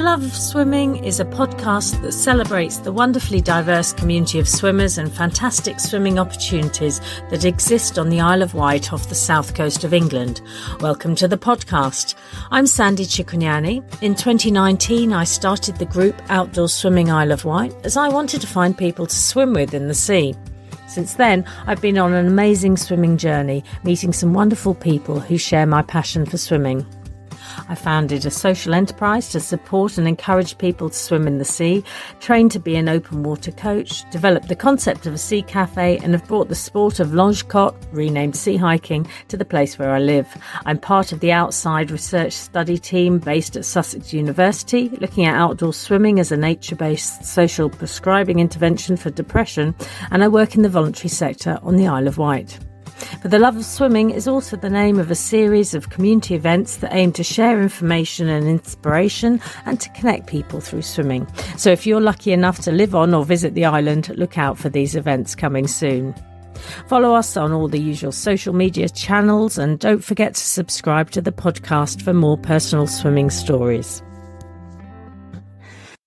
The Love of Swimming is a podcast that celebrates the wonderfully diverse community of swimmers and fantastic swimming opportunities that exist on the Isle of Wight off the south coast of England. Welcome to the podcast. I'm Sandy Ciccognani. In 2019, I started the group Outdoor Swimming Isle of Wight as I wanted to find people to swim with in the sea. Since then, I've been on an amazing swimming journey, meeting some wonderful people who share my passion for swimming. I founded a social enterprise to support and encourage people to swim in the sea, trained to be an open water coach, developed the concept of a sea cafe, and have brought the sport of longe-cote, renamed sea hiking, to the place where I live. I'm part of the outside research study team based at Sussex University, looking at outdoor swimming as a nature-based social prescribing intervention for depression, and I work in the voluntary sector on the Isle of Wight. But The Love of Swimming is also the name of a series of community events that aim to share information and inspiration and to connect people through swimming. So if you're lucky enough to live on or visit the island, look out for these events coming soon. Follow us on all the usual social media channels and don't forget to subscribe to the podcast for more personal swimming stories.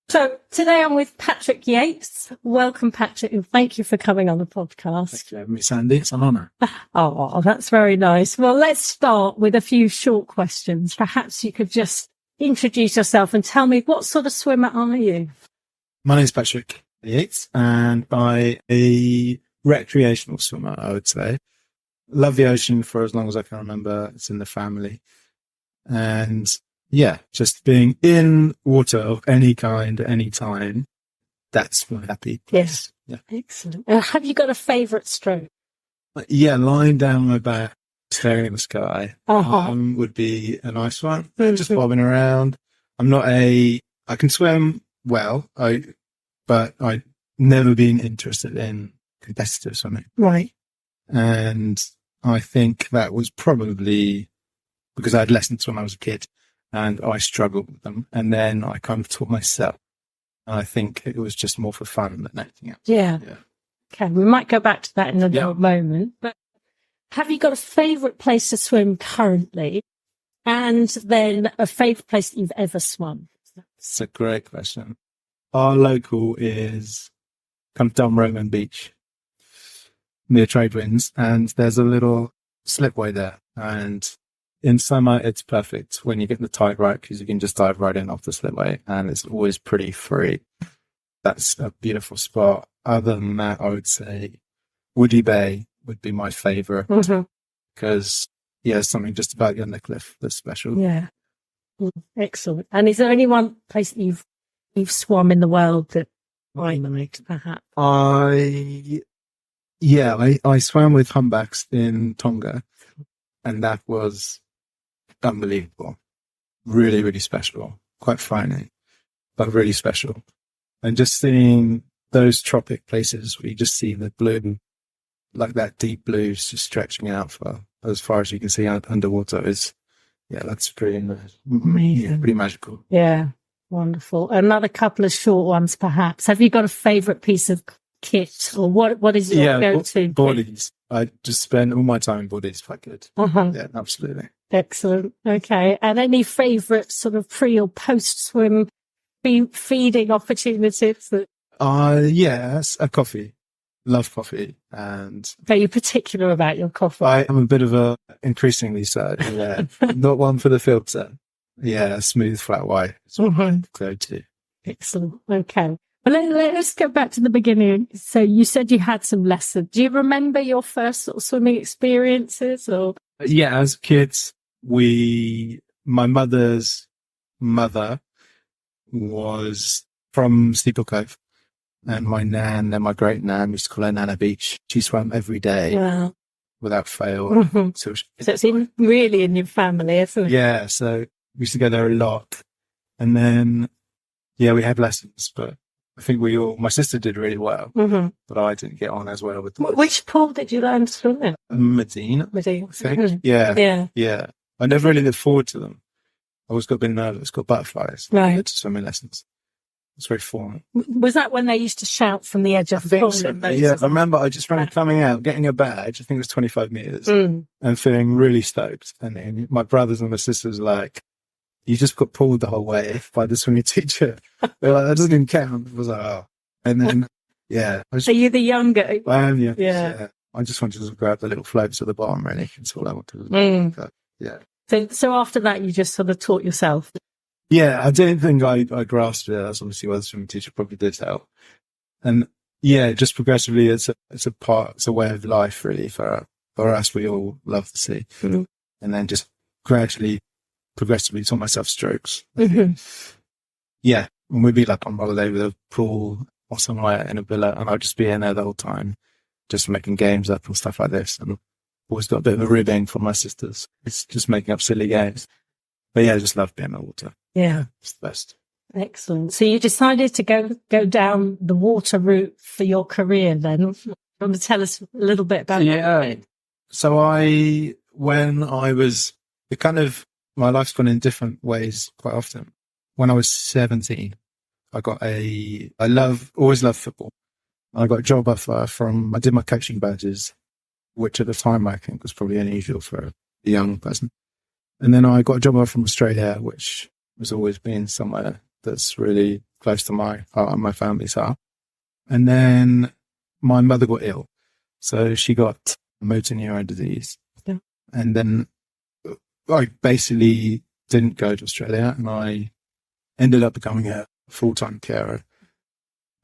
So today I'm with Patrick Yates. Welcome, Patrick, and thank you for coming on the podcast. Thank you for having me, Sandy. It's an honour. Oh, that's very nice. Well, let's start with a few short questions. Perhaps you could just introduce yourself and tell me, what sort of swimmer are you? My name's Patrick Yates, and I'm a recreational swimmer, I would say. Love the ocean for as long as I can remember. It's in the family. And yeah, just being in water of any kind, any time, that's my happy place. Yes. Yeah. Excellent. Have you got a favourite stroke? Yeah, lying down on my back, staring at the sky, would be a nice one. Just bobbing around. I can swim well, but I've never been interested in competitive swimming. Right. And I think that was probably because I had lessons when I was a kid. And I struggled with them. And then I kind of taught myself. And I think it was just more for fun than anything else. Yeah. Okay, we might go back to that in a little moment. But have you got a favourite place to swim currently? And then a favourite place that you've ever swum? That's a great question. Our local is kind of Dunroman Beach near Tradewinds. And there's a little slipway there. And in summer, it's perfect when you get the tide right because you can just dive right in off the slipway and it's always pretty free. That's a beautiful spot. Other than that, I would say Woody Bay would be my favourite because, something just about the undercliff that's special. Yeah. Excellent. And is there any one place that you've swum in the world that I liked, perhaps? I swam with humpbacks in Tonga and that was unbelievable. Really, really special. Quite frightening, but really special. And just seeing those tropic places where you just see the blue, like that deep blue just stretching out for as far as you can see underwater is, that's pretty amazing. Yeah, pretty magical. Yeah, wonderful. Another couple of short ones, perhaps. Have you got a favourite piece of kit or what is your go-to? Bodies. I just spend all my time in bodies if I could. Yeah, absolutely. Excellent. Okay. And any favourite sort of pre or post swim feeding opportunities? Yes, a coffee. Love coffee. And are you particular about your coffee? I am a bit of a increasingly so. Yeah, not one for the filter. Yeah, smooth flat white. It's my go-to. Excellent. Okay. Well, let's go back to the beginning. So you said you had some lessons. Do you remember your first sort of swimming experiences? Or yeah, as kids, my mother's mother was from Steeple Cove, and my nan and my great nan, we used to call her Nana Beach. She swam every day without fail. So it's really in your family, isn't it? Yeah, so we used to go there a lot, and then we had lessons, but I think my sister did really well, but I didn't get on as well with them. Which pool did you learn to swim in? Medina, I think. Yeah. I never really looked forward to them. I always got a bit nervous, got butterflies. Right. To swimming lessons. It's very foreign. Was that when they used to shout from the edge of the pool? So. Yeah, I remember I just remember coming out, getting a badge, I think it was 25 metres, and feeling really stoked. And then my brothers and my sisters were like, you just got pulled the whole way by the swimming teacher. They're like, that doesn't even count. I was like, oh. And then, yeah. So you're the younger? I am, yeah. Yeah. I just wanted to grab the little floats at the bottom, really. That's all I wanted to do. Mm. Yeah. So after that, you just sort of taught yourself? Yeah, I didn't think I grasped it. That's obviously why the swimming teacher probably did help. And yeah, just progressively, it's a way of life, really, for us. We all love the sea. Mm-hmm. And then just progressively taught myself strokes. Mm-hmm. Yeah. And we'd be like on holiday with a pool or somewhere in a villa, and I'd just be in there the whole time, just making games up and stuff like this. And always got a bit of a ribbing from my sisters. It's just making up silly games. But yeah, I just love being in the water. Yeah. It's the best. Excellent. So you decided to go down the water route for your career then. You want to tell us a little bit about that? So when I was, my life's gone in different ways quite often. When I was 17, I always loved football. I got a job offer I did my coaching badges, which at the time I think was probably unusual for a young person. And then I got a job offer from Australia, which has always been somewhere that's really close to my heart and my family's heart. And then my mother got ill. So she got motor neurone disease. Yeah. And then I basically didn't go to Australia, and I ended up becoming a full-time carer.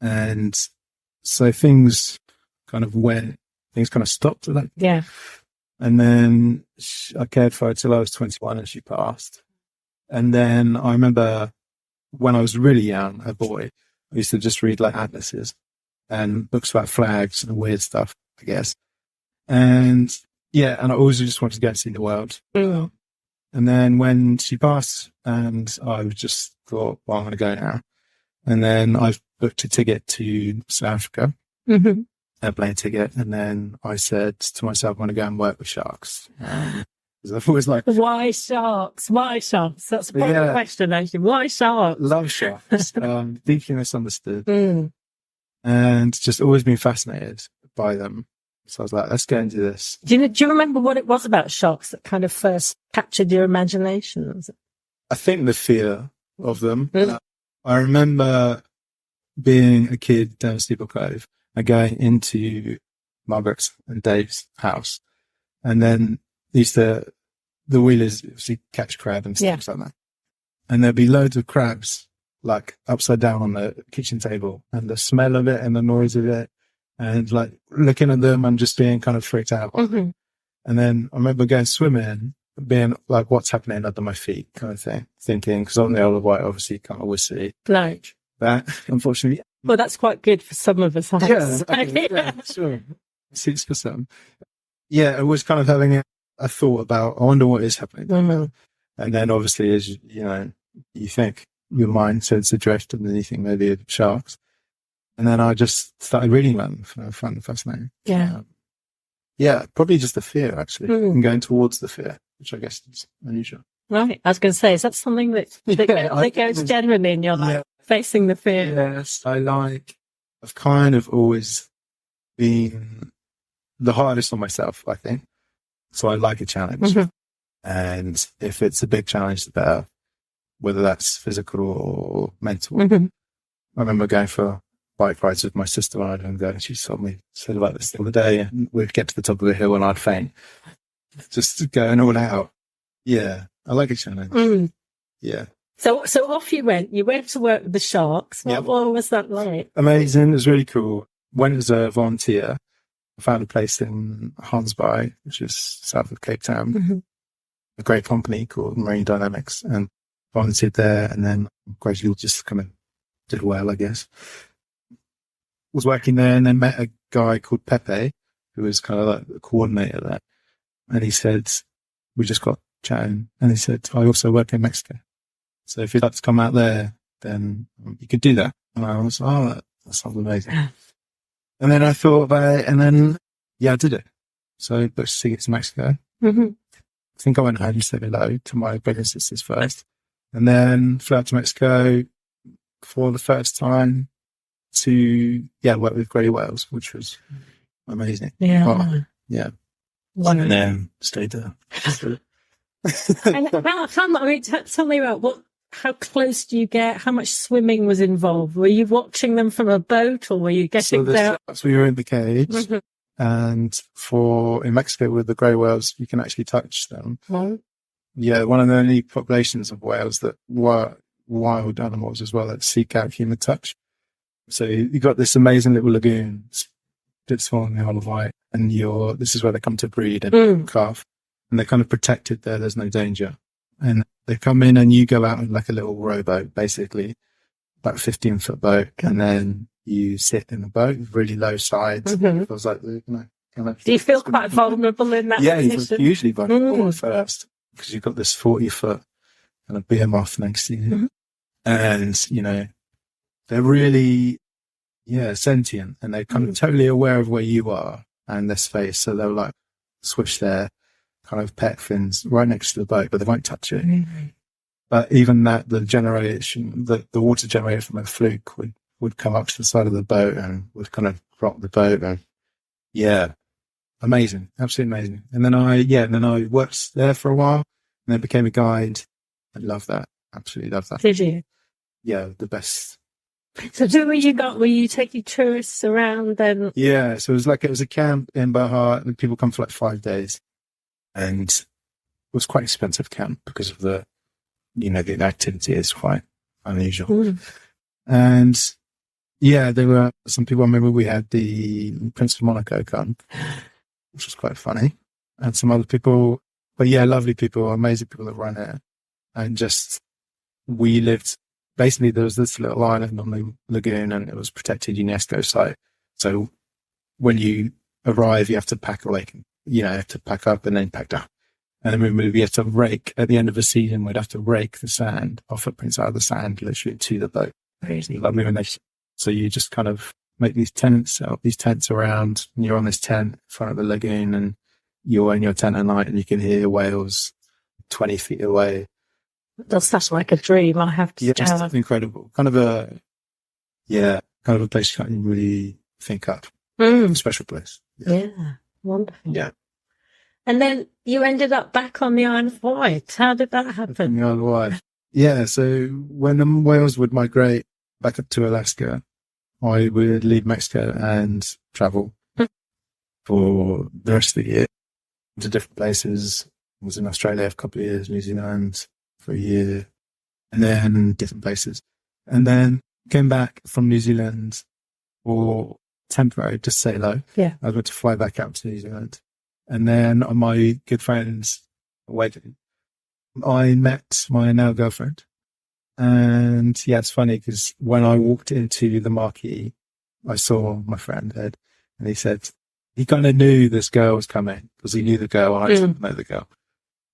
And so things kind of stopped at that. Yeah. And then I cared for her till I was 21 and she passed. And then I remember when I was really young, a boy, I used to just read like atlases and books about flags and weird stuff, I guess. And yeah, and I always just wanted to go and see the world. Mm. And then when she passed, and I just thought, well, I'm going to go now. And then I booked a ticket to South Africa. Mm-hmm. Airplane ticket, and then I said to myself, I want to go and work with sharks. I've always like, why sharks? Why sharks? That's a proper question, actually. Why sharks? Love sharks. Deeply misunderstood, and just always been fascinated by them. So I was like, let's go and do this. Do you remember what it was about sharks that kind of first captured your imagination? I think the fear of them. I remember being a kid down Steeple Cove and going into Margaret's and Dave's house. And then the wheelers obviously catch crab and stuff like that. And there'd be loads of crabs like upside down on the kitchen table, and the smell of it and the noise of it, and like looking at them and just being kind of freaked out. Mm-hmm. And then I remember going swimming, being like, what's happening under my feet kind of thing, thinking, because on the Isle of Wight, obviously you can't always see that, unfortunately. Well, that's quite good for some of us. Yeah, sure. Suits for some. Yeah, it was kind of having a thought about, I wonder what is happening. Mm-hmm. And then obviously, as you think, your mind starts to drift, and then you think maybe it's sharks. And then I just started reading them. I found it fascinating. Yeah. Probably just the fear, actually, and going towards the fear, which I guess is unusual. Right. I was going to say, is that something that goes generally in your life, facing the fear? Yes. I've kind of always been the hardest on myself, I think. So I like a challenge. Mm-hmm. And if it's a big challenge, the better, whether that's physical or mental. Mm-hmm. I remember going for bike rides with my sister when I was going. She said about this the other day, and we'd get to the top of a hill and I'd faint. Just going all out. Yeah. I like a challenge. Mm. Yeah. So off you went. You went to work with the sharks. What was that like? Amazing. It was really cool. Went as a volunteer. I found a place in Hansby, which is south of Cape Town. Mm-hmm. A great company called Marine Dynamics, and volunteered there, and then gradually just kind of did well, I guess. Was working there, and then met a guy called Pepe, who was kind of like the coordinator there. And he said, we just got chatting, and he said, I also work in Mexico. So if you'd like to come out there, then you could do that. And I was, that sounds amazing. And then I thought about it, and then, I did it. So I booked tickets to Mexico. Mm-hmm. I think I went home to say hello to my brothers and sisters first, and then flew out to Mexico for the first time to, work with grey whales, which was amazing. Yeah. Yeah. And then stayed there. And tell me about how close do you get? How much swimming was involved? Were you watching them from a boat, or were you getting there? So we were in the cage, and in Mexico with the grey whales, you can actually touch them. Oh. Yeah, one of the only populations of whales that were wild animals as well that seek out human touch. So you got this amazing little lagoon, it's small in the Isle of Wight, and this is where they come to breed and calf, and they're kind of protected there. There's no danger, and they come in, and you go out in like a little rowboat, basically, like a 15-foot boat, and then you sit in the boat with really low sides. It feels like do you feel quite vulnerable in that position? You feel hugely vulnerable at first, because you've got this 40-foot kind of behemoth next to you. And, they're really, sentient, and they're kind of totally aware of where you are and their space. So they'll like swish their kind of pet fins right next to the boat, but they won't touch it. But even that, the water generated from a fluke would come up to the side of the boat and would kind of rock the boat. And amazing, absolutely amazing. And then I worked there for a while, and then became a guide. I love that. Absolutely love that. Did you? Yeah, the best. So were you taking tourists around then? Yeah, so it was a camp in Baja, and people come for like 5 days, and it was quite expensive camp because of the activity is quite unusual. And there were some people. I remember we had the Prince of Monaco come, which was quite funny, and some other people, but lovely people, amazing people that run it. And we lived, basically there was this little island on the lagoon, and it was protected UNESCO site. So when you arrive, you have to pack away, you have to pack up and then pack down. And then we have to rake, at the end of the season, we'd have to rake the sand, our footprints out of the sand, literally to the boat. Crazy. So you just kind of make these tents around, and you're on this tent in front of the lagoon, and you're in your tent at night, and you can hear whales 20 feet away. That's like a dream, I have to say. Yeah, it's incredible. Kind of a place you can't really think up. A special place. Yeah, wonderful. Yeah. And then you ended up back on the Isle of Wight. How did that happen? The Isle of Wight. Yeah, so when the whales would migrate back up to Alaska, I would leave Mexico and travel for the rest of the year to different places. I was in Australia for a couple of years, New Zealand for a year, and then different places. And then came back from New Zealand for temporary to say hello. Yeah. I was going to fly back out to New Zealand. And then on my good friend's wedding, I met my now girlfriend. And it's funny because when I walked into the marquee, I saw my friend Ed, and he said he kind of knew this girl was coming because he knew the girl. I didn't know the girl.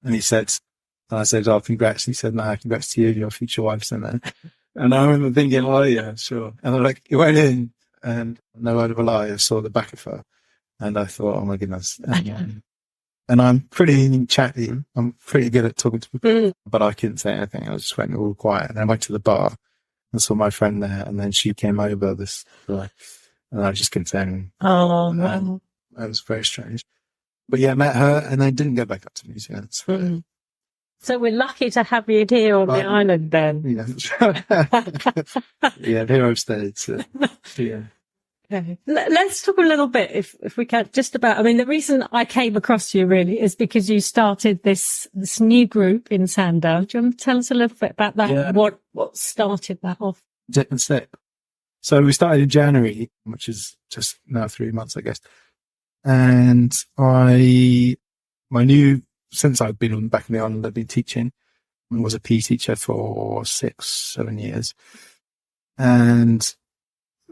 And I said, "Oh, congrats." And he said, "No, congrats to you, your future wife." And I remember thinking, "Oh yeah, sure." And I he went in, and no word of a lie, I saw the back of her. And I thought, oh my goodness. And I'm pretty chatty. I'm pretty good at talking to people, but I couldn't say anything. I just went all quiet. And I went to the bar and saw my friend there. And then she came over and I just couldn't say anything. Oh, wow. That was very strange. But met her, and I didn't go back up to New Zealand. So we're lucky to have you here on the island then. Yeah, here I've stayed. So, yeah. Okay. Let's talk a little bit, if we can, just about, the reason I came across you really is because you started this new group in Sandown. Do you want to tell us a little bit about that? Yeah. What started that off? Different step. So we started in January, which is just now 3 months, I guess. And since I've been back in the island, I've been teaching and was a PE teacher for 6-7 years. And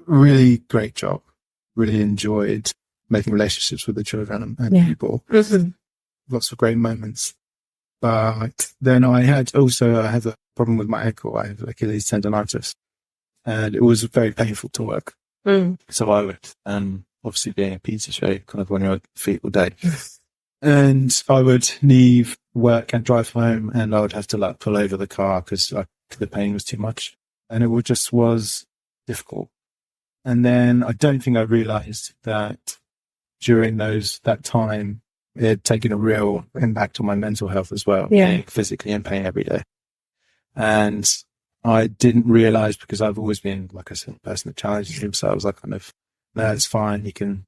really great job. Really enjoyed making relationships with the children and people. Lots of great moments. But then I have a problem with my ankle. I have Achilles tendonitis, and it was very painful to work. So I would, and obviously being a pizza show, kind of on your feet all day. And I would leave work and drive home, and I would have to pull over the car because the pain was too much, and it was difficult. And then I don't think I realized that during that time, it had taken a real impact on my mental health as well, being physically in pain every day. And I didn't realize, because I've always been, like I said, a person that challenges themselves. I kind of, no, it's fine. You can,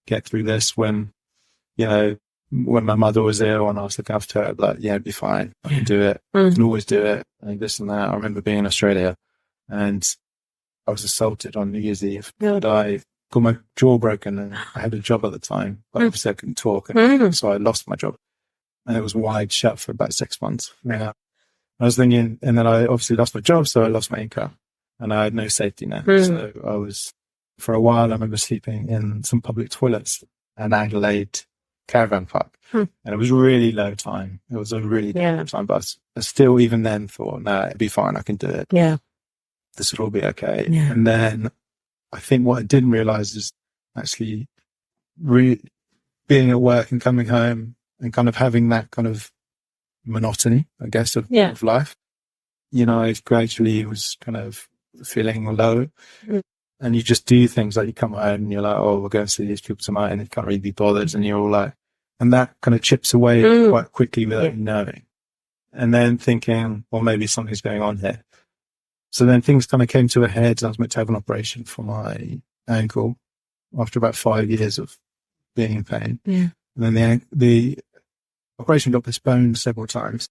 get through this. When my mother was ill and I was looking after her, I'd be like, it'd be fine. I can do it. I can always do it. And this and that. I remember being in Australia and I was assaulted on New Year's Eve. And I got my jaw broken, and I had a job at the time, but obviously I couldn't talk. And so I lost my job, and it was wide shut for about 6 months. Yeah. I was thinking, and then I obviously lost my job, so I lost my income, and I had no safety net. So I was, for a while, I remember sleeping in some public toilets in Adelaide caravan park, and it was really low time. It was a really difficult time, but I still, even then, thought, no, it'd be fine. I can do it. Yeah, this will all be okay. Yeah. And then I think what I didn't realize is actually being at work and coming home and kind of having that kind of monotony, I guess, of life. I gradually was kind of feeling low, and you just do things like you come home and you're like, oh, we're going to see these people tonight, and you can't really be bothered, and you're all like, and that kind of chips away quite quickly without you knowing. And then thinking, well, maybe something's going on here. So then things kind of came to a head. I was meant to have an operation for my ankle after about 5 years of being in pain. Yeah. And then the operation got postponed several times.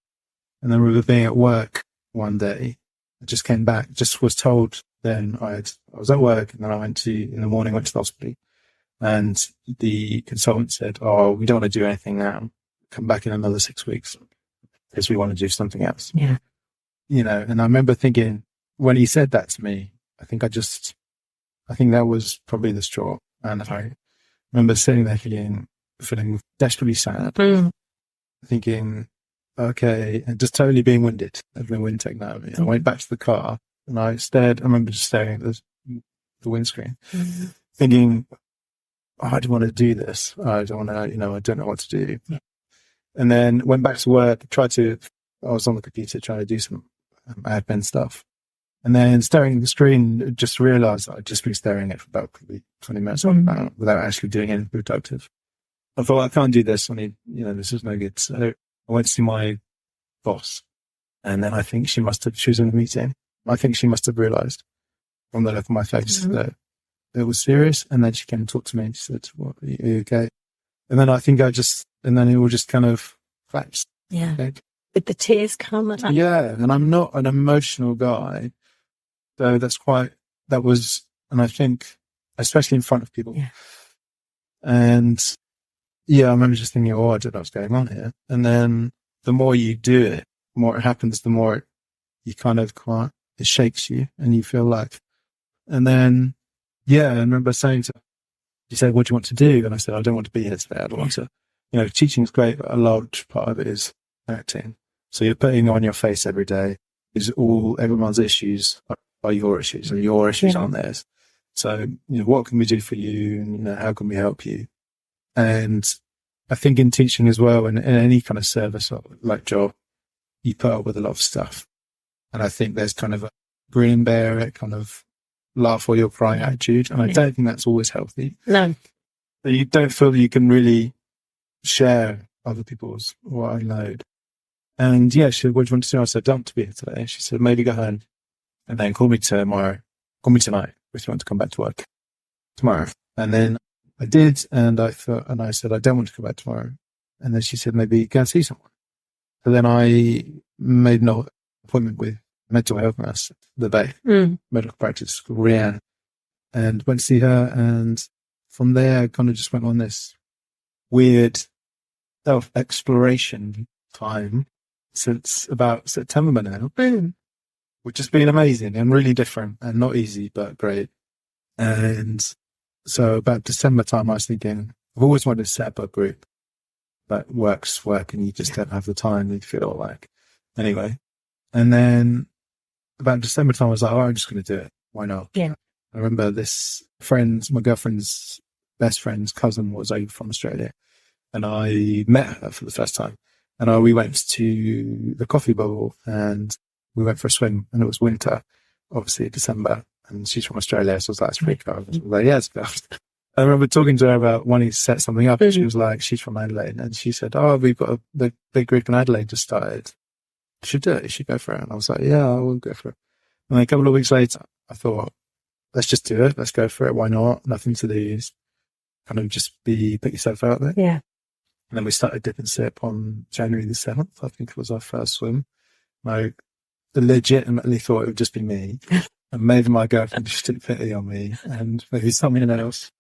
And then we were being at work one day. I just came back, just was told then I was at work, and then in the morning, went to the hospital, and the consultant said, oh, we don't want to do anything now. Come back in another 6 weeks because we want to do something else. Yeah. And I remember thinking, when he said that to me, I think that was probably the straw. And I remember sitting there feeling desperately sad, thinking, okay, and just totally being winded, having a wind taken out of me. I went back to the car and I remember just staring at the windscreen, thinking, oh, I don't want to do this. I don't want to, I don't know what to do. And then went back to work, I was on the computer trying to do some admin stuff. And then staring at the screen, just realized I'd just been staring at it for about probably 20 minutes without actually doing anything productive. I thought, I can't do this. This is no good. So I went to see my boss, and then I think she was in a meeting. I think she must have realized from the look on my face that it was serious. And then she came and talked to me and she said, well, are you okay? And then I think and then it all just kind of collapsed. Yeah. Okay? Did the tears come? Yeah. And I'm not an emotional guy. So and I think, especially in front of people. Yeah. And I remember just thinking, oh, I don't know what's going on here. And then the more you do it, the more it happens, the more you kind of it shakes you and you feel like, and then, I remember saying to her, she said, what do you want to do? And I said, I don't want to be here today. I don't want to, teaching is great, but a large part of it is acting. So you're putting on your face every day. Everyone's issues are your issues, and your issues aren't theirs. So, what can we do for you? And, how can we help you? And I think in teaching as well, and in any kind of service or like job, you put up with a lot of stuff. And I think there's kind of a grin and bear it, kind of laugh while you're crying attitude. And I don't think that's always healthy. No. You don't feel that you can really share other people's workload. And she said, what do you want to do? I said, I don't want to be here today. She said, maybe go home and then call me tonight if you want to come back to work tomorrow. And then I did, and I said, I don't want to come back tomorrow. And then she said, maybe go and see someone. So then I made an appointment with a mental health nurse at the Bay medical practice called Rianne, and went to see her. And from there, I kind of just went on this weird self-exploration time since about September now, which has been amazing and really different and not easy, but great. And so about December time, I was thinking, I've always wanted to set up a group that work and you just don't have the time, you feel like. Anyway. And then about December time, I was like, I'm just going to do it. Why not? Yeah. I remember my girlfriend's best friend's cousin was over from Australia, and I met her for the first time. And we went to the Coffee Bubble and we went for a swim, and it was winter, obviously December. And she's from Australia, so I was like, it's pretty cold. I was like, yeah, it's cold. I remember talking to her about wanting to set something up, and she was like, she's from Adelaide, and she said, "Oh, we've got the big group in Adelaide just started. You should do it. You should go for it." And I was like, "Yeah, I will go for it." And then a couple of weeks later, I thought, let's just do it. Let's go for it. Why not? Nothing to lose. Kind of just put yourself out there. Yeah. And then we started Dip and Sip on January the 7th. I think it was our first swim. I legitimately thought it would just be me. And maybe my girlfriend just took pity on me, and maybe someone else.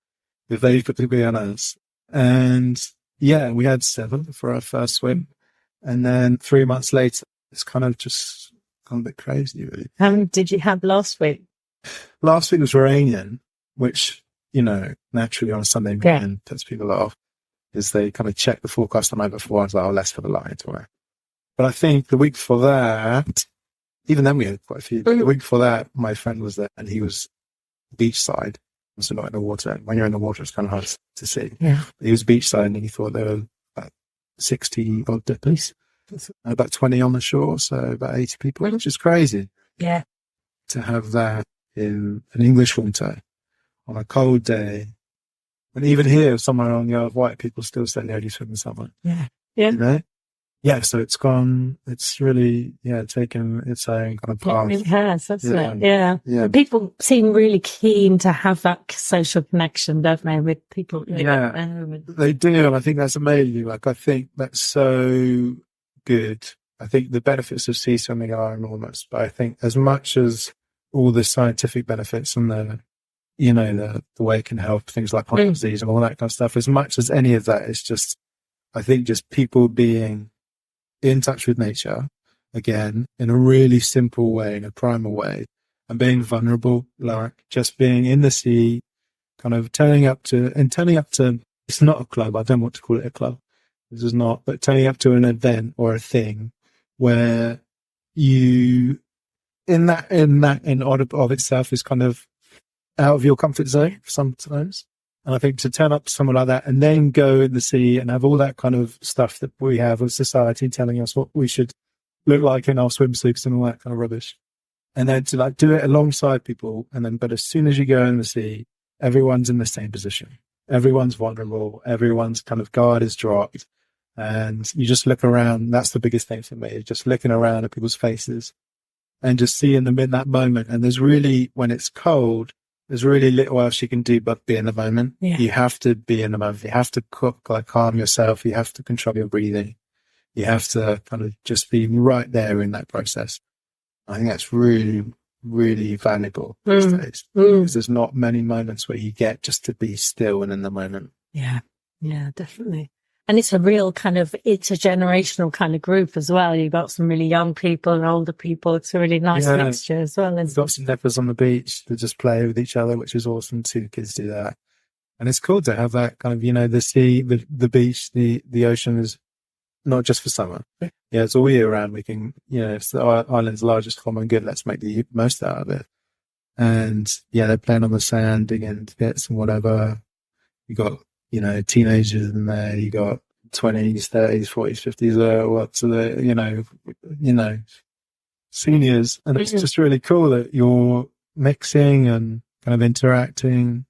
If they put pity on us. And yeah, we had 7 for our first swim. And then 3 months later, it's kind of just gone a bit crazy, really. How many did you have last week? Last week was Iranian, which, naturally on a Sunday morning puts people off, is they kind of check the forecast the night before. I was like, less for the light. But I think the week before that, even then we had quite a few. The week before that, my friend was there, and he was beachside, so not in the water. And when you're in the water, it's kind of hard to see. Yeah. He was beachside, and he thought there were about 60 odd dippers, about 20 on the shore, so about 80 people, which is crazy. Yeah. To have that in an English winter on a cold day. And even here, somewhere on the Isle of Wight, people still say they only swim in summer. Yeah. Yeah. Yeah, so it's really, taken its own kind of path. It really has, hasn't it? Yeah. Yeah. People seem really keen to have that social connection, don't they, with people? Yeah, they do, and I think that's amazing. Like, I think that's so good. I think the benefits of sea swimming are enormous, but I think as much as all the scientific benefits and the way it can help things like chronic disease and all that kind of stuff, as much as any of that, it's just, I think just people being in touch with nature again in a really simple way, in a primal way, and being vulnerable, like just being in the sea, kind of turning up to, it's not a club. I don't want to call it a club. This is not, but turning up to an event or a thing where you, in of itself is kind of out of your comfort zone sometimes. And I think to turn up to someone like that and then go in the sea and have all that kind of stuff that we have with society telling us what we should look like in our swimsuits and all that kind of rubbish. And then to do it alongside people. But as soon as you go in the sea, everyone's in the same position. Everyone's vulnerable. Everyone's kind of guard is dropped. And you just look around. That's the biggest thing for me, just looking around at people's faces and just seeing them in that moment. And there's really, when it's cold, there's really little else you can do but be in the moment. Yeah. You have to be in the moment. You have to calm yourself. You have to control your breathing. You have to kind of just be right there in that process. I think that's really, really valuable these days. Because there's not many moments where you get just to be still and in the moment. Yeah, definitely. And it's a real it's a generational kind of group as well. You've got some really young people and older people. It's a really nice mixture as well. We've got some nippers on the beach that just play with each other, which is awesome. 2 kids do that. And it's cool to have that kind of, the sea, the beach, the ocean is not just for summer. Yeah, it's all year round. We can, it's the island's largest common good. Let's make the most out of it. And they're playing on the sand, digging bits and whatever. You got, teenagers in there, you got 20s, 30s, 40s, 50s, seniors. And it's just really cool that you're mixing and kind of interacting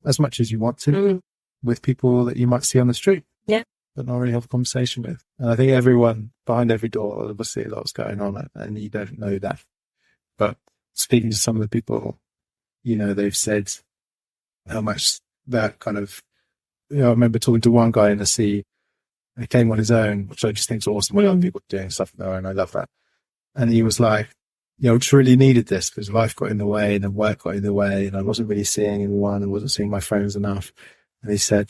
as much as you want to with people that you might see on the street. Yeah. But not really have a conversation with. And I think everyone behind every door, obviously a lot's going on and you don't know that. But speaking to some of the people, they've said how much that kind of, I remember talking to one guy in the sea. He came on his own, which I just think is awesome. When other people doing stuff on their own, I love that. And he was like, just really needed this because life got in the way and then work got in the way, and I wasn't really seeing anyone. I wasn't seeing my friends enough. And he said,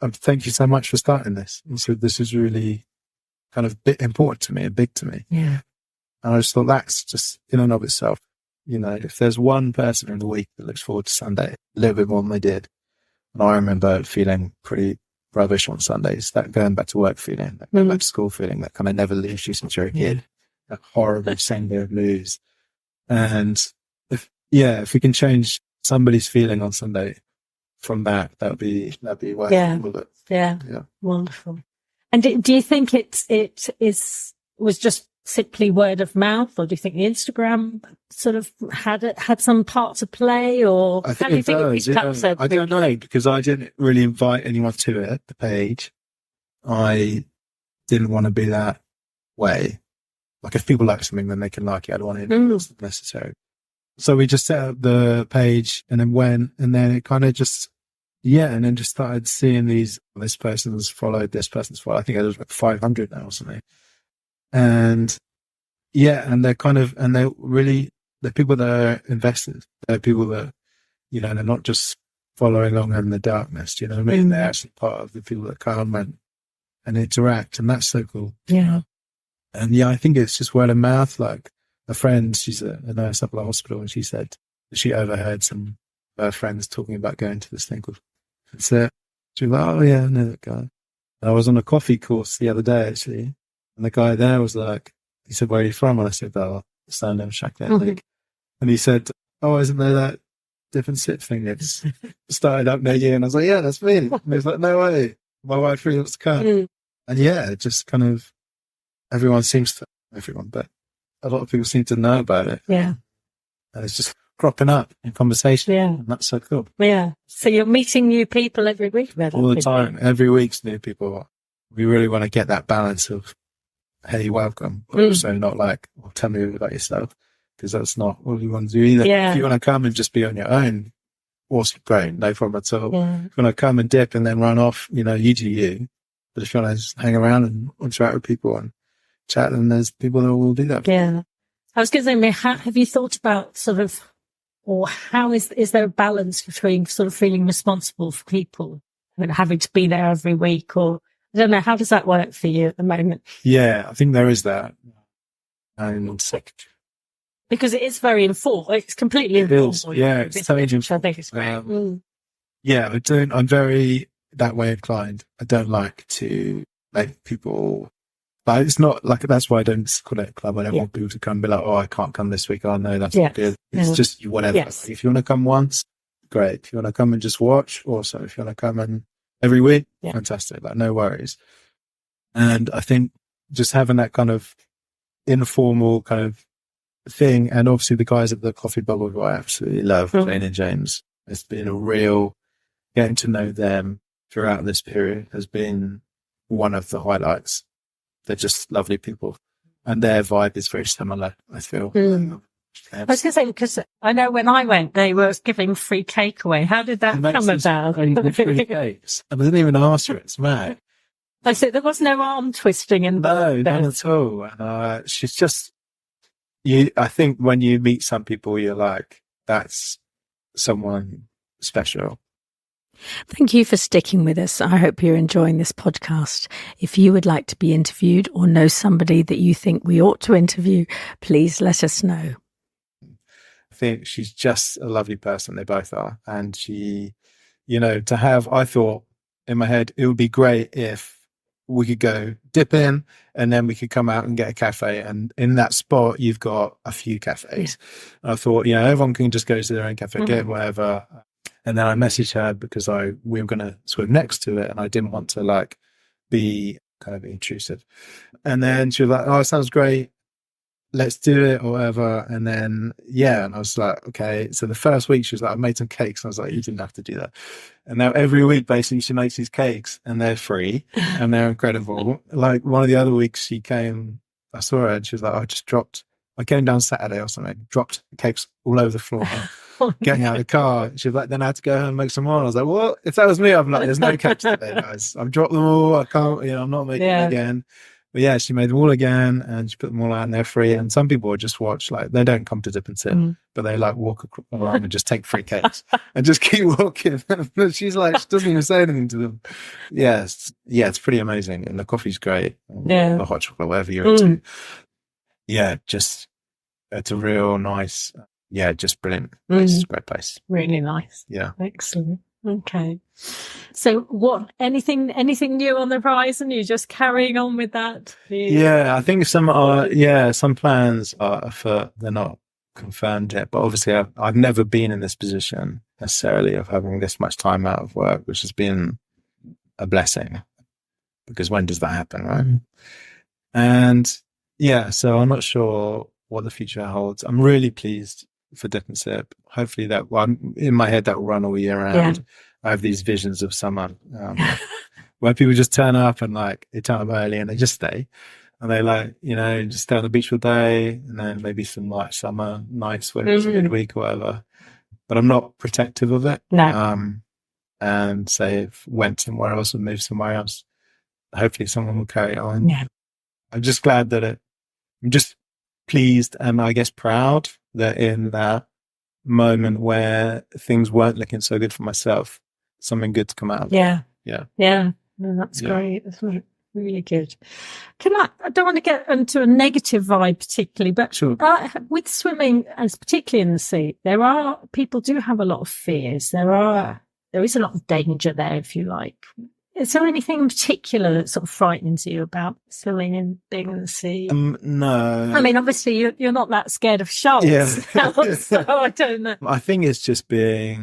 thank you so much for starting this. He said, this is really kind of important to me and big to me. Yeah. And I just thought that's just in and of itself. If there's one person in the week that looks forward to Sunday a little bit more than they did. And I remember feeling pretty rubbish on Sundays, that going back to work feeling, that going back to school feeling, that kind of never leaves you since you're a kid, that horrible Sunday blues. And if we can change somebody's feeling on Sunday from that'd be worth it. Yeah. Wonderful. And do you think it was just simply word of mouth, or do you think the Instagram sort of had some part to play, or I how think do you it think does. it picked up so I don't know, because I didn't really invite anyone to it, the page. I didn't want to be that way. Like, if people like something, then they can like it. I don't want it necessary. So we just set up the page and then went, and then it kind of just, and then just started seeing this person's followed, this person's followed. I think it was like 500 now or something. And and they're they're people that are invested. They're people that, they're not just following along in the darkness, you know what I mean? They're actually part of the people that come and interact, and that's so cool. Yeah. And I think it's just word of mouth. Like, a friend, she's a nurse up at the hospital, and she said she overheard some of her friends talking about going to this thing called Concert. She was like, oh yeah, I know that guy. And I was on a coffee course the other day, actually, and the guy there was like, he said, where are you from? And I said, oh, Stand and Shack there. And he said, oh, isn't there that different sit thing that's started up near you? And I was like, yeah, that's me. And he was like, no way. My wife really wants to come. And just kind of but a lot of people seem to know about it. Yeah. And it's just cropping up in conversation. Yeah. And that's so cool. Yeah. So you're meeting new people every week? All the time. Every week's new people. We really want to get that balance of, hey, welcome. But also not like, well, tell me about yourself. Because that's not what we want to do either. Yeah. If you want to come and just be on your own, awesome, great, no problem at all. Yeah. If you want to come and dip and then run off, you do you. But if you want to just hang around and interact with people and chat, then there's people that will do that. Yeah. I was going to say, have you thought about sort of, or how is there a balance between sort of feeling responsible for people and having to be there every week, or I don't know, how does that work for you at the moment? Yeah, I think there is that. And because it is very informal. It's completely informal. Yeah, it's totally which I think is great. I'm very that way inclined. I don't like to make people, but it's not like, that's why I don't call it a club. I don't want people to come and be like, oh, I can't come this week. Oh no, that's not good. It's just whatever. Yes. If you want to come once, great. If you want to come and just watch, awesome. If you want to come and every week, fantastic. Like, no worries. And I think just having that kind of informal kind of thing, and obviously the guys at the Coffee Bubble, who I absolutely love, Jane and James, it's been a real getting to know them throughout this period has been one of the highlights. They're just lovely people, and their vibe is very similar, I feel. I was going to say, because I know when I went, they were giving free cake away. How did that come about? Free cakes. I didn't even ask her. It's mad. I said there was no arm twisting in no, none at all. She's just, I think when you meet some people, you're like, that's someone special. Thank you for sticking with us. I hope you're enjoying this podcast. If you would like to be interviewed or know somebody that you think we ought to interview, please let us know. I think she's just a lovely person. They both are. And she, I thought in my head, it would be great if we could go dip in and then we could come out and get a cafe. And in that spot, you've got a few cafes. I thought, everyone can just go to their own cafe, get whatever. And then I messaged her because we were going to swim next to it, and I didn't want to be kind of intrusive. And then she was like, oh, it sounds great. Let's do it or whatever. And then, and I was like, okay. So the first week she was like, I made some cakes. And I was like, you didn't have to do that. And now every week, basically, she makes these cakes and they're free and they're incredible. Like one of the other weeks she came, I saw her and she was like, I came down Saturday or something, dropped the cakes all over the floor. Getting out of the car, she was like, then I had to go home and make some more. And I was like, well, if that was me, I'm like, there's no cakes today, guys. I've dropped them all. I can't, I'm not making it again. But she made them all again and she put them all out and they're free. And some people just watch, they don't come to dip and sit, but they walk around and just take free cakes and just keep walking. But she's like, she doesn't even say anything to them. It's pretty amazing. And the coffee's great. The hot chocolate, whatever you're into. Just, it's a real nice, just brilliant. It's a great place. Really nice. Yeah. Excellent. Okay. So anything new on the horizon? You're just carrying on with that? I think some plans are afoot. They're not confirmed yet, but obviously I've never been in this position necessarily of having this much time out of work, which has been a blessing, because when does that happen, right? And Yeah, so I'm not sure what the future holds. I'm really pleased for Dip and Sip. Hopefully in my head, that will run all year round. Yeah. I have these visions of summer where people just turn up and like they turn up early and they just stay. And they just stay on the beach all day and then maybe some like summer night swims midweek or whatever. But I'm not protective of it. No. And say if went somewhere else and moved somewhere else, hopefully someone will carry it on. Yeah. I'm just glad that I'm just pleased and I guess proud that in that moment where things weren't looking so good for myself, something good's come out of it. Yeah. Yeah. Yeah. No, that's great. That's really good. I don't want to get into a negative vibe particularly, but Sure. with swimming, and particularly in the sea, people do have a lot of fears. There is a lot of danger there, if you like. Is there anything in particular that sort of frightens you about swimming and being in the sea? No. I mean, obviously, you're not that scared of sharks. Yeah. So I don't know. I think it's just I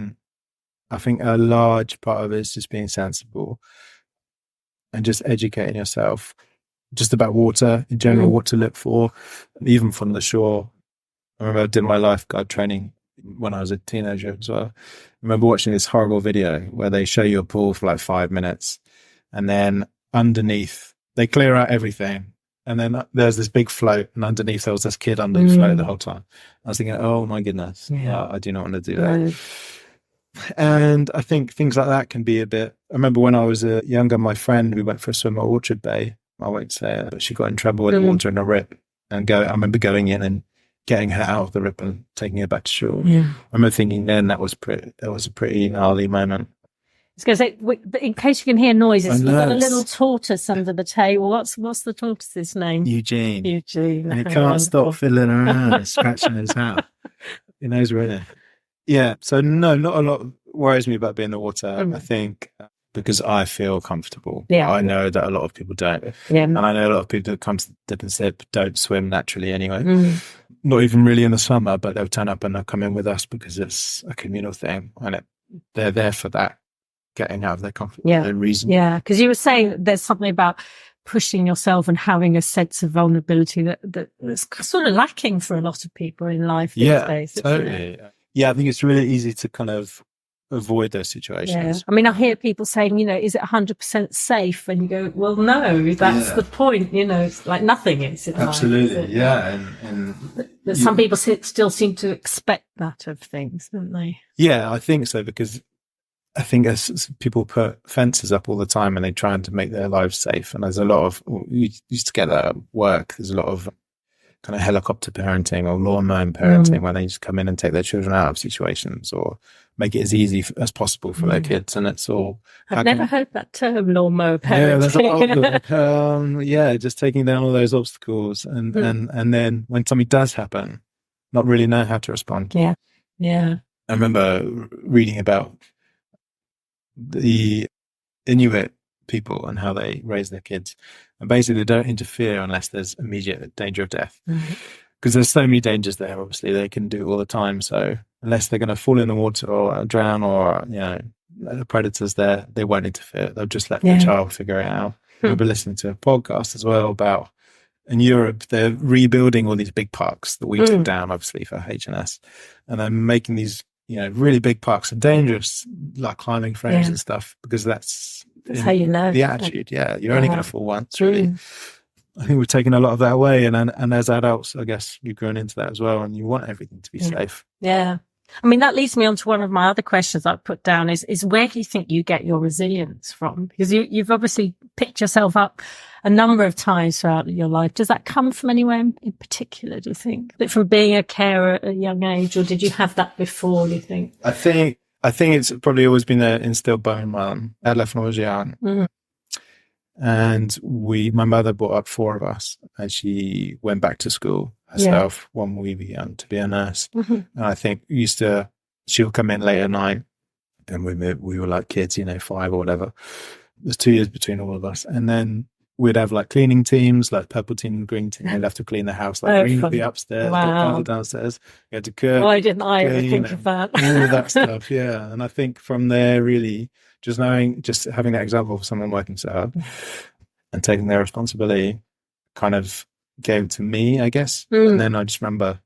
think a large part of it is just being sensible and just educating yourself just about water in general, what to look for, even from the shore. I remember I did my lifeguard training when I was a teenager as well. I remember watching this horrible video where they show you a pool for like 5 minutes and then underneath they clear out everything and then there's this big float and underneath there was this kid under the float the whole time. I was thinking, oh my goodness, I do not want to do that. And I think things like that can be I remember when I was younger, my friend, we went for a swim at Orchard Bay. I won't say it, but she got in trouble with water in a rip I remember going in and getting her out of the rip and taking her back to shore. Yeah. I remember thinking then that was a pretty gnarly moment. I was going to say, in case you can hear noises, we've got a little tortoise under the table. What's the tortoise's name? Eugene. And he can't stop fiddling around, scratching his hat. He knows we're in it. Yeah. So no, not a lot worries me about being in the water. I think because I feel comfortable. Yeah. I know that a lot of people don't. Yeah. And I know a lot of people that come to Dip and Sip don't swim naturally anyway. Not even really in the summer, but they'll turn up and they'll come in with us because it's a communal thing and they're there for that, getting out of their comfort reason. Yeah, because you were saying that there's something about pushing yourself and having a sense of vulnerability that's sort of lacking for a lot of people in life these days. Totally. Yeah, I think it's really easy to kind of avoid those situations. Yeah. I mean, I hear people saying, is it 100% safe? And you go, well, no, that's the point. It's like nothing is. Absolutely, yeah. And some people still seem to expect that of things, don't they? Yeah, I think so, because I think as people put fences up all the time and they try to make their lives safe. And there's a lot of, we used to get that at work. There's a lot of kind of helicopter parenting or lawnmower parenting where they just come in and take their children out of situations or make it as easy as possible for their kids. And it's all... I've never heard that term, lawnmower parenting. Yeah, there's a lot of just taking down all those obstacles. And then when something does happen, not really know how to respond. Yeah, yeah. I remember reading about the Inuit people and how they raise their kids. And basically they don't interfere unless there's immediate danger of death. Because there's so many dangers there, obviously, they can do it all the time. So unless they're going to fall in the water or drown or, the predators there, they won't interfere. They'll just let the child figure it out. I remember listening to a podcast as well about, in Europe, they're rebuilding all these big parks that we took down, obviously, for H&S. And they're making these, really big parks and dangerous, like climbing frames and stuff, because that's how you know. The attitude, You're only going to fall once, really. I think we've taken a lot of that away. And as adults, I guess you've grown into that as well. And you want everything to be safe. Yeah. I mean, that leads me on to one of my other questions I've put down is where do you think you get your resilience from? Because you've obviously picked yourself up a number of times throughout your life. Does that come from anywhere in particular, do you think? That from being a carer at a young age, or did you have that before, do you think? I think it's probably always been instilled by my mum. I left when I was young. And my mother brought up 4 of us, and she went back to school herself when we were young to be a nurse. And I think she would come in late at night, and we were like kids, 5 or whatever. There's 2 years between all of us. And then we'd have like cleaning teams, like purple team and green team. They'd have to clean the house. Like green would be upstairs, purple downstairs. You had to cook. Why didn't I ever think of that? All of that stuff, yeah. And I think from there, really, just having that example of someone working so hard and taking their responsibility kind of gave to me, I guess. And then I just remember,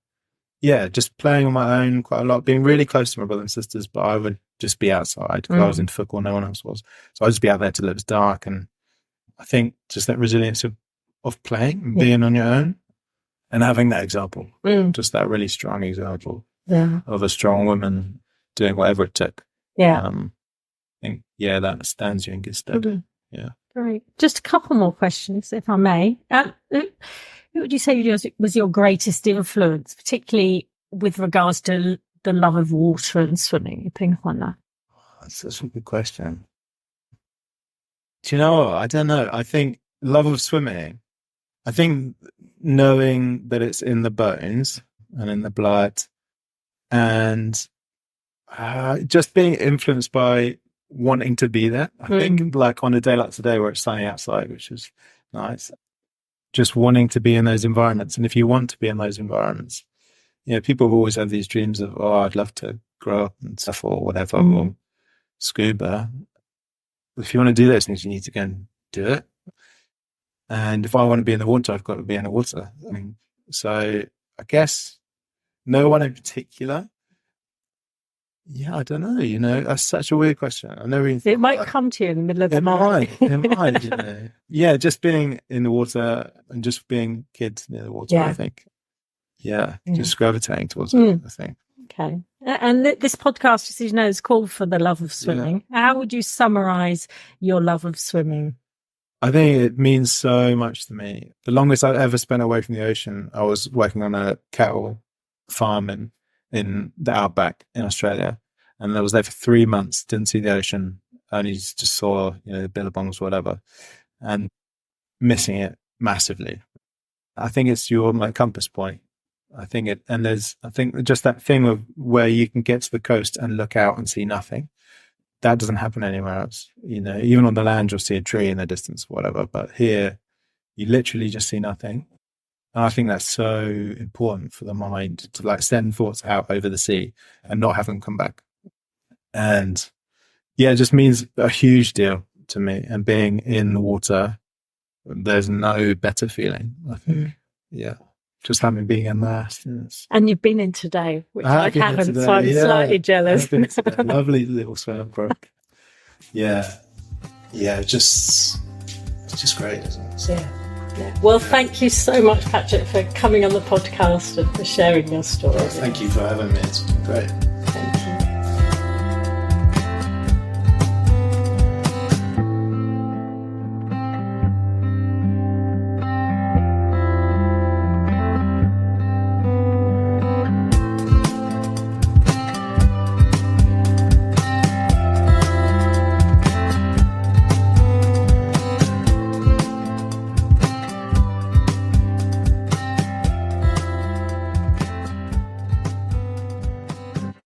just playing on my own quite a lot, being really close to my brothers and sisters, but I would just be outside because I was into football, no one else was. So I'd just be out there till it was dark. And I think just that resilience of playing and being on your own and having that example, just that really strong example of a strong woman doing whatever it took. Yeah. I think, that stands you in good stead. Yeah. Great. Just a couple more questions, if I may. Who would you say was your greatest influence, particularly with regards to the love of water and swimming, things like that? That's such a good question. Do you know what? I don't know. I think love of swimming, I think knowing that it's in the bones and in the blood, and just being influenced by wanting to be there. I think like on a day like today where it's sunny outside, which is nice, just wanting to be in those environments. And if you want to be in those environments, people have always had these dreams of, I'd love to grow up and surf or whatever, or scuba. If you want to do those things, you need to go and do it. And if I want to be in the water, I've got to be in the water. So I guess no one in particular. Yeah, I don't know. That's such a weird question. I never even. It might come to you in the middle of the night. It might. Yeah, just being in the water and just being kids near the water. I think. Yeah, just gravitating towards it. I think. Okay, and this podcast, as you know, is called For the Love of Swimming. How would you summarise your love of swimming? I think it means so much to me. The longest I've ever spent away from the ocean, I was working on a cattle farm in the outback in Australia, and I was there for 3 months, didn't see the ocean, only just saw the billabongs, whatever, and missing it massively. I think it's my compass point. I think just that thing of where you can get to the coast and look out and see nothing, that doesn't happen anywhere else. Even on the land you'll see a tree in the distance, whatever, but here you literally just see nothing. And I think that's so important for the mind to send thoughts out over the sea and not have them come back. And it just means a huge deal to me. And being in the water, there's no better feeling, I think. Yeah. Just having being immersed. Yes. And you've been in today, which I haven't, so I'm slightly jealous. Lovely little swim brook. Yeah. It's just great, isn't it? Yeah. Well, thank you so much, Patrick, for coming on the podcast and for sharing your story. Thank you for having me. It's been great.